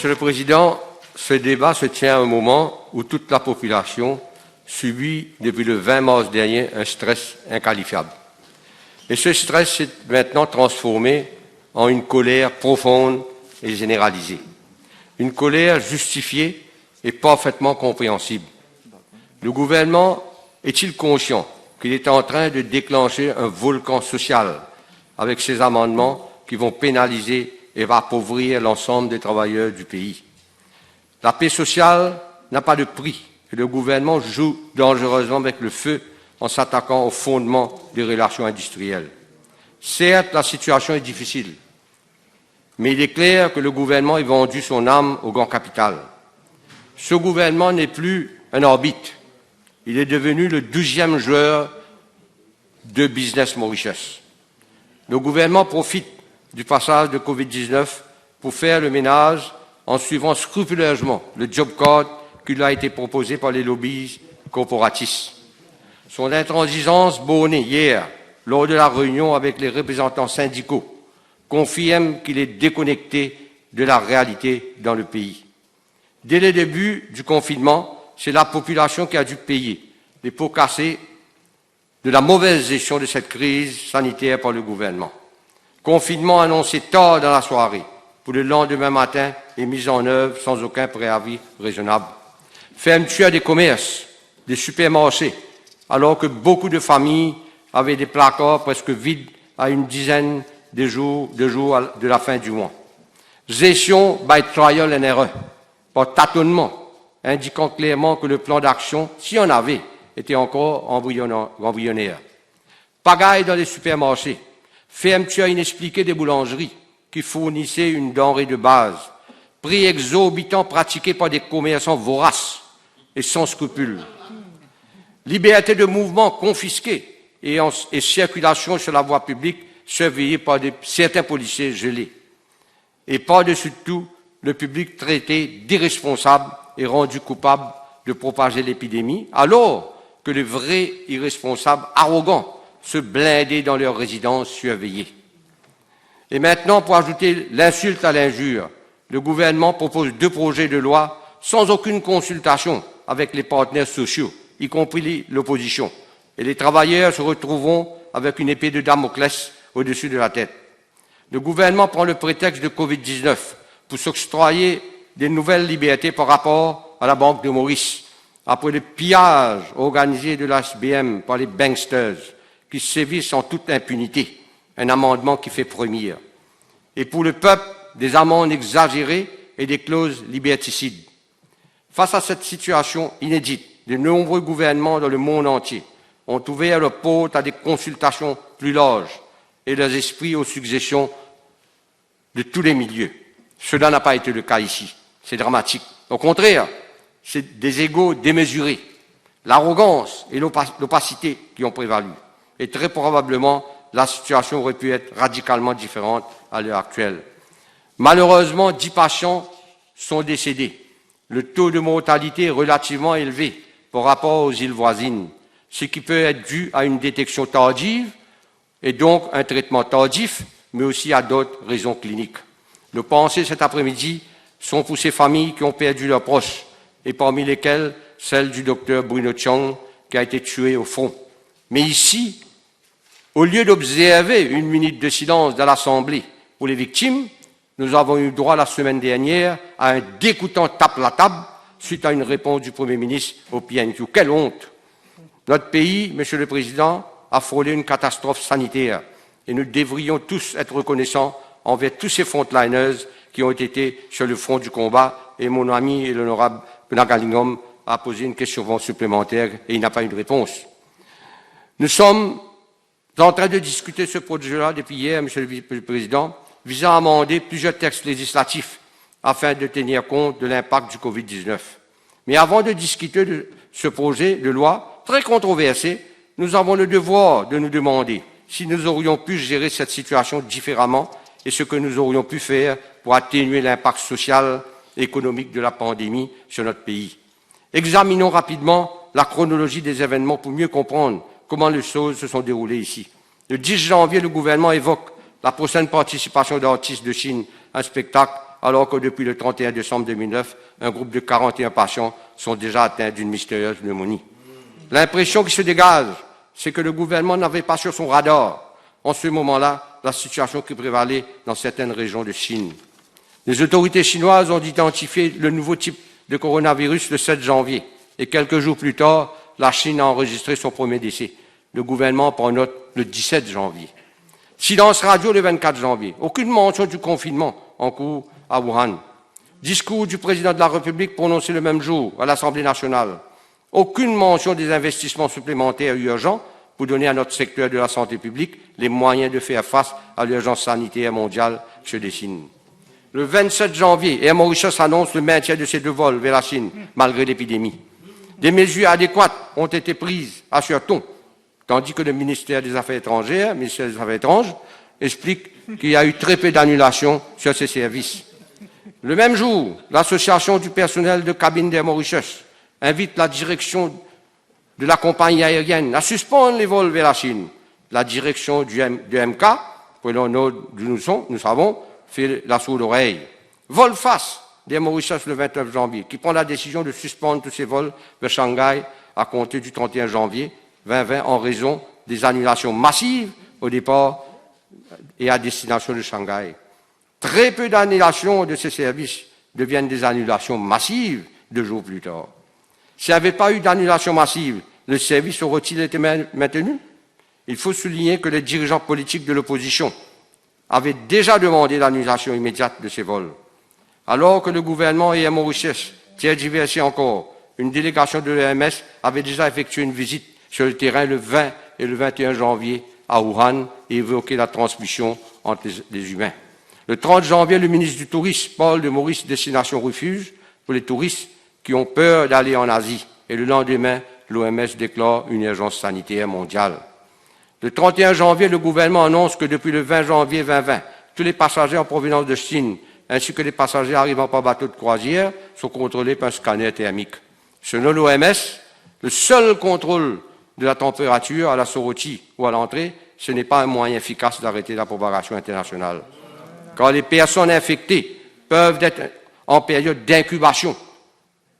Monsieur le Président, ce débat se tient à un moment où toute la population subit, depuis le 20 mars dernier, un stress inqualifiable. Et ce stress s'est maintenant transformé en une colère profonde et généralisée. Une colère justifiée et parfaitement compréhensible. Le gouvernement est-il conscient qu'il est en train de déclencher un volcan social avec ces amendements qui vont pénaliser et va appauvrir l'ensemble des travailleurs du pays? La paix sociale n'a pas de prix et le gouvernement joue dangereusement avec le feu en s'attaquant aux fondements des relations industrielles. Certes, la situation est difficile, mais il est clair que le gouvernement a vendu son âme au grand capital. Ce gouvernement n'est plus un arbitre. Il est devenu le 12e joueur de Business Mauritius. Le gouvernement profite du passage de Covid-19 pour faire le ménage en suivant scrupuleusement le job card qui lui a été proposé par les lobbies corporatistes. Son intransigeance bornée hier, lors de la réunion avec les représentants syndicaux, confirme qu'il est déconnecté de la réalité dans le pays. Dès le début du confinement, c'est la population qui a dû payer les pots cassés de la mauvaise gestion de cette crise sanitaire par le gouvernement. Confinement annoncé tard dans la soirée, pour le lendemain matin et mis en œuvre sans aucun préavis raisonnable. Fermeture des commerces, des supermarchés, alors que beaucoup de familles avaient des placards presque vides à une dizaine de jours de la fin du mois. Gestion by trial and error, par tâtonnement, indiquant clairement que le plan d'action, s'il y en avait, était encore embryonnaire. Pagaille dans les supermarchés, fermeture inexpliquée des boulangeries qui fournissaient une denrée de base, prix exorbitants pratiqués par des commerçants voraces et sans scrupules, liberté de mouvement confisquée et circulation sur la voie publique surveillée par certains policiers gelés. Et par-dessus tout, le public traité d'irresponsable et rendu coupable de propager l'épidémie, alors que les vrais irresponsables arrogants se blindaient dans leurs résidences surveillées. Et maintenant, pour ajouter l'insulte à l'injure, le gouvernement propose 2 projets de loi sans aucune consultation avec les partenaires sociaux, y compris l'opposition. Et les travailleurs se retrouveront avec une épée de Damoclès au-dessus de la tête. Le gouvernement prend le prétexte de Covid-19 pour s'octroyer des nouvelles libertés par rapport à la Banque de Maurice, après le pillage organisé de l'HBM par les banksters qui sévissent en toute impunité, un amendement qui fait frémir. Et pour le peuple, des amendes exagérées et des clauses liberticides. Face à cette situation inédite, de nombreux gouvernements dans le monde entier ont ouvert leurs portes à des consultations plus larges et leurs esprits aux suggestions de tous les milieux. Cela n'a pas été le cas ici. C'est dramatique. Au contraire, c'est des égos démesurés, l'arrogance et l'opacité qui ont prévalu. Et très probablement, la situation aurait pu être radicalement différente à l'heure actuelle. Malheureusement, 10 patients sont décédés. Le taux de mortalité est relativement élevé par rapport aux îles voisines, ce qui peut être dû à une détection tardive et donc un traitement tardif, mais aussi à d'autres raisons cliniques. Nos pensées cet après-midi sont pour ces familles qui ont perdu leurs proches, et parmi lesquelles celle du docteur Bruno Chong, qui a été tué au front. Mais ici, au lieu d'observer une minute de silence dans l'Assemblée pour les victimes, nous avons eu droit la semaine dernière à un dégoûtant tape-la-table suite à une réponse du Premier ministre au PNQ. Quelle honte! Notre pays, Monsieur le Président, a frôlé une catastrophe sanitaire et nous devrions tous être reconnaissants envers tous ces frontliners qui ont été sur le front du combat. Et mon ami et l'honorable Nagalingom a posé une question supplémentaire et il n'a pas eu de réponse. Nous sommes en train de discuter ce projet-là depuis hier, Monsieur le Président, visant à amender plusieurs textes législatifs afin de tenir compte de l'impact du Covid-19. Mais avant de discuter de ce projet de loi très controversé, nous avons le devoir de nous demander si nous aurions pu gérer cette situation différemment et ce que nous aurions pu faire pour atténuer l'impact social et économique de la pandémie sur notre pays. Examinons rapidement la chronologie des événements pour mieux comprendre comment les choses se sont déroulées ici. Le 10 janvier, le gouvernement évoque la prochaine participation d'artistes de Chine à un spectacle alors que depuis le 31 décembre 2009, un groupe de 41 patients sont déjà atteints d'une mystérieuse pneumonie. L'impression qui se dégage, c'est que le gouvernement n'avait pas sur son radar, en ce moment-là, la situation qui prévalait dans certaines régions de Chine. Les autorités chinoises ont identifié le nouveau type de coronavirus le 7 janvier, et quelques jours plus tard, la Chine a enregistré son premier décès. Le gouvernement prend note le 17 janvier. Silence radio le 24 janvier. Aucune mention du confinement en cours à Wuhan. Discours du président de la République prononcé le même jour à l'Assemblée nationale. Aucune mention des investissements supplémentaires urgents pour donner à notre secteur de la santé publique les moyens de faire face à l'urgence sanitaire mondiale qui se dessine. Le 27 janvier, Air Mauritius annonce le maintien de ses 2 vols vers la Chine, malgré l'épidémie. Des mesures adéquates ont été prises, assure-t-on, tandis que le ministère des Affaires étrangères, explique qu'il y a eu très peu d'annulations sur ces services. Le même jour, l'association du personnel de cabine d'Air Mauritius invite la direction de la compagnie aérienne à suspendre les vols vers la Chine. La direction du MK, pour le nom d'où nous savons, fait la sourde oreille. Volfas d'Air Mauritius le 29 janvier, qui prend la décision de suspendre tous ses vols vers Shanghai à compter du 31 janvier 2020 en raison des annulations massives au départ et à destination de Shanghai. Très peu d'annulations de ces services deviennent des annulations massives 2 jours plus tard. S'il n'y avait pas eu d'annulation massive, le service aurait-il été maintenu? Il faut souligner que les dirigeants politiques de l'opposition avaient déjà demandé l'annulation immédiate de ces vols. Alors que le gouvernement et Air Mauritius tergiversaient encore, une délégation de l'OMS avait déjà effectué une visite sur le terrain le 20 et le 21 janvier à Wuhan et évoqué la transmission entre les humains. Le 30 janvier, le ministre du Tourisme, Paul de Maurice, destination refuge pour les touristes qui ont peur d'aller en Asie. Et le lendemain, l'OMS déclare une urgence sanitaire mondiale. Le 31 janvier, le gouvernement annonce que depuis le 20 janvier 2020, tous les passagers en provenance de Chine, ainsi que les passagers arrivant par bateau de croisière, sont contrôlés par un scanner thermique. Selon l'OMS, le seul contrôle de la température à la sortie ou à l'entrée, ce n'est pas un moyen efficace d'arrêter la propagation internationale. Car les personnes infectées peuvent être en période d'incubation,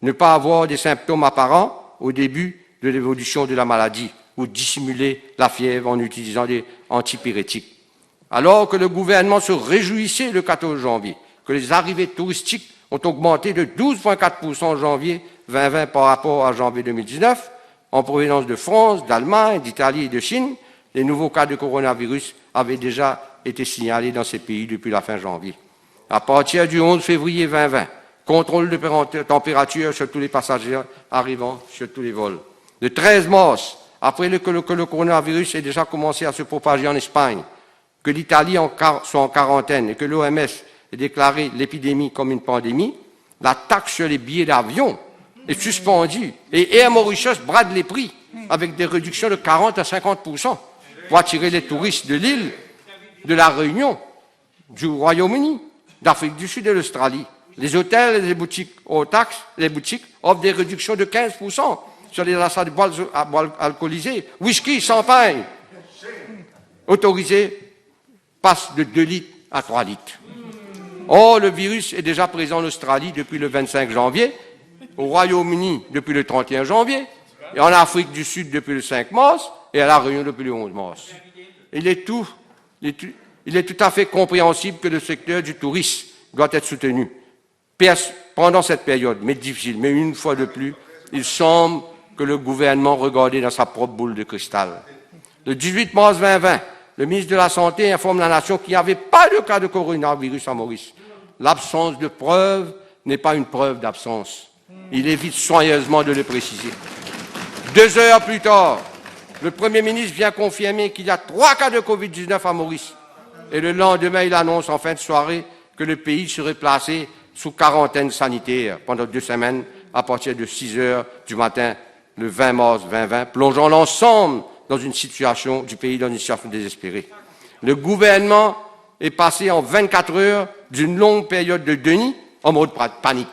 ne pas avoir des symptômes apparents au début de l'évolution de la maladie ou dissimuler la fièvre en utilisant des antipyrétiques. Alors que le gouvernement se réjouissait le 14 janvier que les arrivées touristiques ont augmenté de 12,4% en janvier 2020 par rapport à janvier 2019, en provenance de France, d'Allemagne, d'Italie et de Chine, les nouveaux cas de coronavirus avaient déjà été signalés dans ces pays depuis la fin janvier. À partir du 11 février 2020, contrôle de température sur tous les passagers arrivant sur tous les vols. Le 13 mars, après que le coronavirus ait déjà commencé à se propager en Espagne, que l'Italie soit en quarantaine et que l'OMS ait déclaré l'épidémie comme une pandémie, la taxe sur les billets d'avion est suspendue et Air Mauritius brade les prix avec des réductions de 40 à 50% pour attirer les touristes de l'île, de la Réunion, du Royaume-Uni, d'Afrique du Sud et d'Australie. Les hôtels et les boutiques hors taxes, les boutiques offrent des réductions de 15% sur les achats de boissons alcoolisées. Whisky, champagne, autorisé, passe de 2 litres à 3 litres. Or, le virus est déjà présent en Australie depuis le 25 janvier, au Royaume-Uni depuis le 31 janvier, et en Afrique du Sud depuis le 5 mars, et à La Réunion depuis le 11 mars. Il est tout à fait compréhensible que le secteur du tourisme doit être soutenu pendant cette période, mais difficile. Mais une fois de plus, il semble que le gouvernement regardait dans sa propre boule de cristal. Le 18 mars 2020, le ministre de la Santé informe la nation qu'il n'y avait pas de cas de coronavirus à Maurice. L'absence de preuve n'est pas une preuve d'absence. Il évite soigneusement de le préciser. 2 heures plus tard, le Premier ministre vient confirmer qu'il y a 3 cas de Covid-19 à Maurice. Et le lendemain, il annonce en fin de soirée que le pays serait placé sous quarantaine sanitaire pendant 2 semaines à partir de 6 heures du matin, le 20 mars 2020, plongeant l'ensemble du pays dans une situation désespérée. Le gouvernement est passé en 24 heures d'une longue période de déni en mode panique.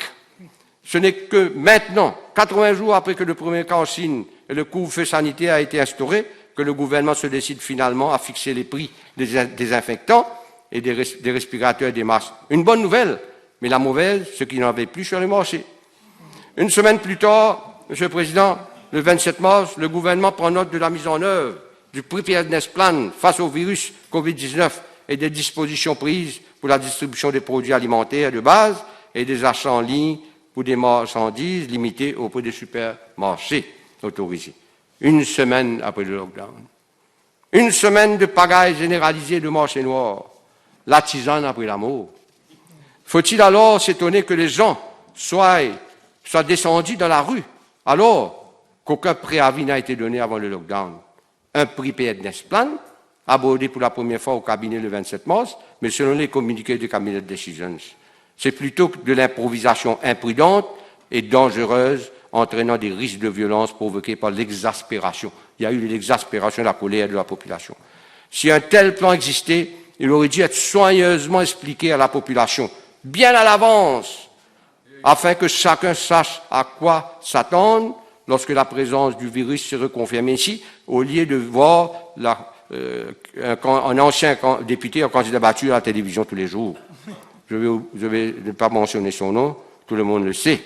Ce n'est que maintenant, 80 jours après que le premier cas en Chine et le couvre-feu sanitaire a été instauré, que le gouvernement se décide finalement à fixer les prix des désinfectants et des respirateurs et des masques. Une bonne nouvelle, mais la mauvaise, c'est qu'il n'y en avait plus sur le marché. Une semaine plus tard, Monsieur le Président, le 27 mars, le gouvernement prend note de la mise en œuvre du Preparedness Plan face au virus Covid-19 et des dispositions prises pour la distribution des produits alimentaires de base et des achats en ligne pour des marchandises limitées auprès des supermarchés autorisés. Une semaine après le lockdown. Une semaine de pagaille généralisée de marché noir. La tisane après la mort. Faut-il alors s'étonner que les gens soient descendus dans la rue alors qu'aucun préavis n'a été donné avant le lockdown? Un Preparedness Plan, abordé pour la première fois au cabinet le 27 mars, mais selon les communiqués du Cabinet Decisions. C'est plutôt de l'improvisation imprudente et dangereuse, entraînant des risques de violence provoqués par l'exaspération. Il y a eu l'exaspération et la colère de la population. Si un tel plan existait, il aurait dû être soigneusement expliqué à la population, bien à l'avance, afin que chacun sache à quoi s'attendre lorsque la présence du virus serait confirmée ici, au lieu de voir un ancien député, un candidat battu à la télévision tous les jours. Je vais ne pas mentionner son nom, tout le monde le sait.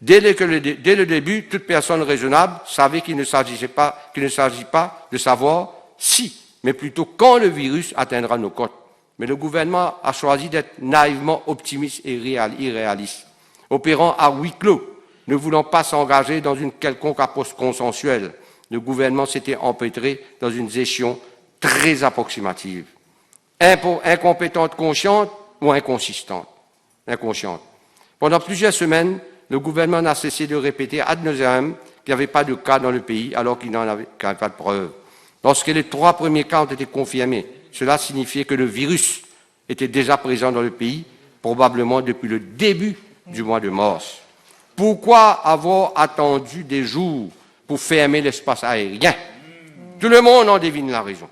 Dès le début, toute personne raisonnable savait qu'il ne s'agit pas de savoir si, mais plutôt quand le virus atteindra nos côtes. Mais le gouvernement a choisi d'être naïvement optimiste et irréaliste, opérant à huis clos, ne voulant pas s'engager dans une quelconque approche consensuelle. Le gouvernement s'était empêtré dans une gestion très approximative, incompétente, consciente ou inconsciente. Pendant plusieurs semaines, le gouvernement n'a cessé de répéter ad nauseam qu'il n'y avait pas de cas dans le pays alors qu'il n'en avait pas de preuves. Lorsque les 3 premiers cas ont été confirmés, cela signifiait que le virus était déjà présent dans le pays, probablement depuis le début du mois de mars. Pourquoi avoir attendu des jours pour fermer l'espace aérien? Tout le monde en devine la raison.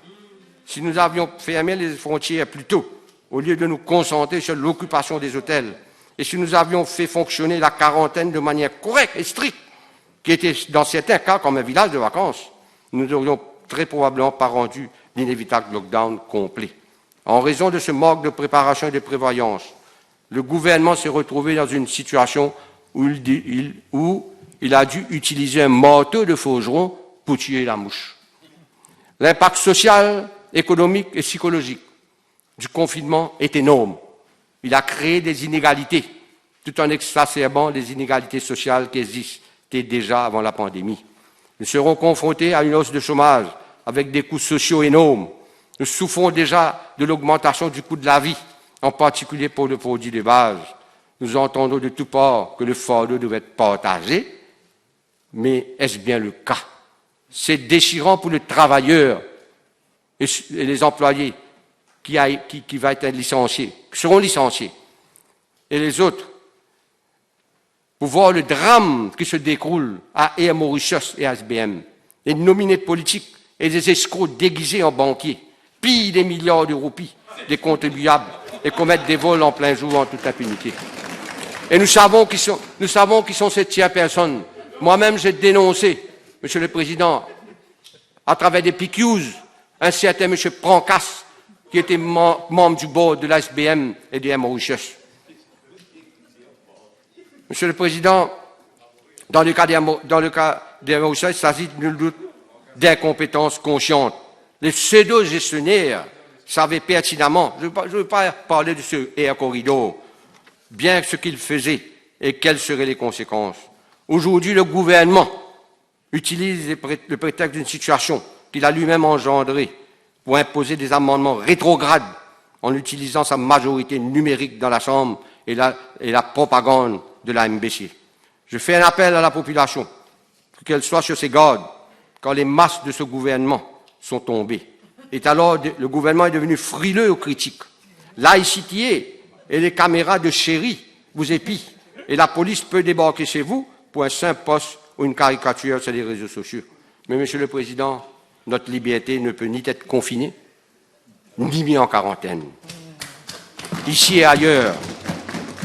Si nous avions fermé les frontières plus tôt, au lieu de nous concentrer sur l'occupation des hôtels, et si nous avions fait fonctionner la quarantaine de manière correcte et stricte, qui était dans certains cas comme un village de vacances, nous n'aurions très probablement pas rendu l'inévitable lockdown complet. En raison de ce manque de préparation et de prévoyance, le gouvernement s'est retrouvé dans une situation où il a dû utiliser un marteau de forgeron pour tuer la mouche. L'impact social, économique et psychologique du confinement est énorme. Il a créé des inégalités, tout en exacerbant les inégalités sociales qui existaient déjà avant la pandémie. Nous serons confrontés à une hausse de chômage avec des coûts sociaux énormes. Nous souffrons déjà de l'augmentation du coût de la vie, en particulier pour le produit de base. Nous entendons de toutes parts que le fardeau devait être partagé, mais est-ce bien le cas? C'est déchirant pour le travailleur et les employés qui va être licenciés, qui seront licenciés, et les autres, pour voir le drame qui se déroule à Air Mauritius et à SBM, les nominés politiques et des escrocs déguisés en banquiers, pillent des milliards de roupies des contribuables et commettent des vols en plein jour en toute impunité. Et nous savons qui sont ces tiers personnes. Moi-même, j'ai dénoncé, Monsieur le Président, à travers des PQs, un certain M. Prancas, qui était membre du board de l'ASBM et de Air Mauritius. Monsieur le Président, dans le cas d'Air Mauritius, il s'agit nul doute d'incompétence consciente. Les pseudo-gestionnaires savaient pertinemment, je ne veux pas parler de ce Air Corridor, bien ce qu'il faisait et quelles seraient les conséquences. Aujourd'hui, le gouvernement utilise le prétexte d'une situation qu'il a lui-même engendrée pour imposer des amendements rétrogrades en utilisant sa majorité numérique dans la Chambre et la propagande de la MBC. Je fais un appel à la population, qu'elle soit sur ses gardes, quand les masses de ce gouvernement sont tombées. Et alors, le gouvernement est devenu frileux aux critiques. Laïcité et les caméras de chéri vous épient, et la police peut débarquer chez vous pour un simple post ou une caricature sur les réseaux sociaux. Mais, Monsieur le Président, notre liberté ne peut ni être confinée, ni mise en quarantaine. Ici et ailleurs,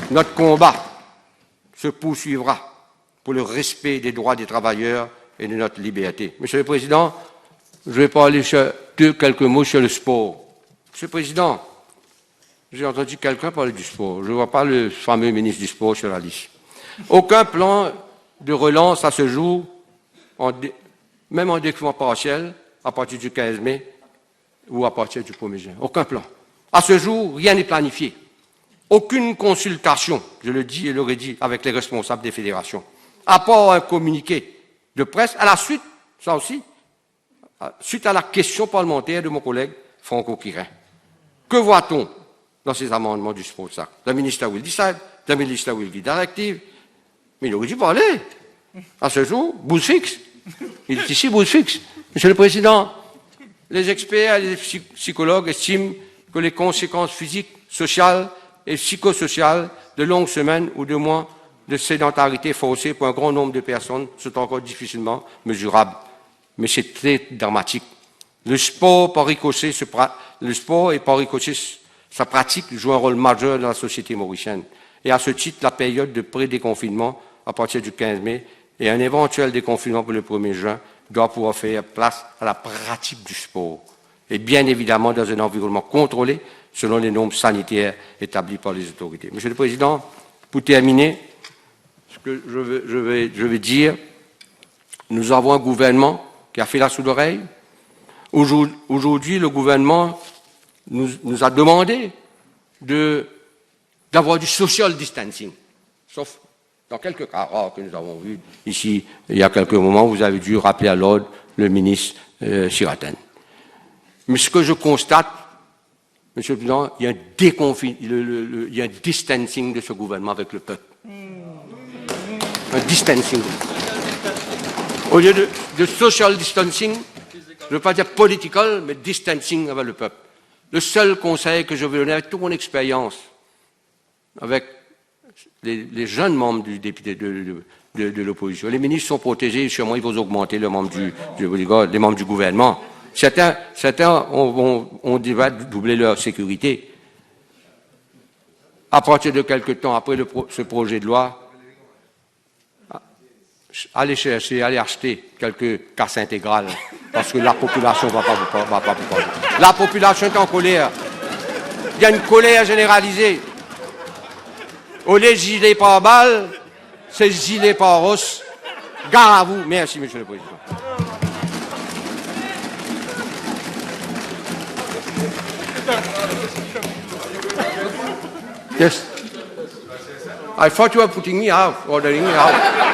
notre combat se poursuivra pour le respect des droits des travailleurs et de notre liberté. Monsieur le Président, je vais parler quelques mots sur le sport. Monsieur le Président, J'ai entendu quelqu'un parler du sport. Je ne vois pas le fameux ministre du sport sur la liste. Aucun plan de relance à ce jour, même en décret partiel, à partir du 15 mai ou à partir du 1er juin. Aucun plan. À ce jour, rien n'est planifié. Aucune consultation, je le dis et le redis, avec les responsables des fédérations. À part un communiqué de presse, à la suite, ça aussi, suite à la question parlementaire de mon collègue Franco Quirin. Que voit-on dans ces amendements du sport? The minister will decide, the minister will give directive. Mais il aurait dû parler. À ce jour, boule fixe. Il est ici, boule fixe. Monsieur le Président, les experts et les psychologues estiment que les conséquences physiques, sociales et psychosociales de longues semaines ou de mois de sédentarité forcée pour un grand nombre de personnes sont encore difficilement mesurables. Mais c'est très dramatique. Le sport et par ricochet, sa pratique joue un rôle majeur dans la société mauricienne. Et à ce titre, la période de pré-déconfinement à partir du 15 mai et un éventuel déconfinement pour le 1er juin doit pouvoir faire place à la pratique du sport. Et bien évidemment dans un environnement contrôlé selon les normes sanitaires établies par les autorités. Monsieur le Président, pour terminer, ce que je vais dire, nous avons un gouvernement qui a fait la sourde oreille. Aujourd'hui, le gouvernement nous a demandé d'avoir du social distancing, sauf dans quelques cas rares que nous avons vus ici, il y a quelques moments, vous avez dû rappeler à l'ordre le ministre Chiraten. Mais ce que je constate, Monsieur le Président, il y a un distancing de ce gouvernement avec le peuple. Un distancing. Au lieu de social distancing, je ne veux pas dire political, mais distancing avec le peuple. Le seul conseil que je veux donner avec toute mon expérience, avec les jeunes membres du député de l'opposition, les ministres sont protégés, sûrement ils vont augmenter les membres du gouvernement. Certains ont déjà doublé leur sécurité. À partir de quelque temps, après ce projet de loi, allez acheter quelques casses intégrales, parce que la population ne va pas vous parler. La population est en colère. Il y a une colère généralisée. Au lieu de gilet par balle, c'est gilet par os. Gare à vous. Merci, Monsieur le Président. Yes. I thought you were putting me out, ordering me out.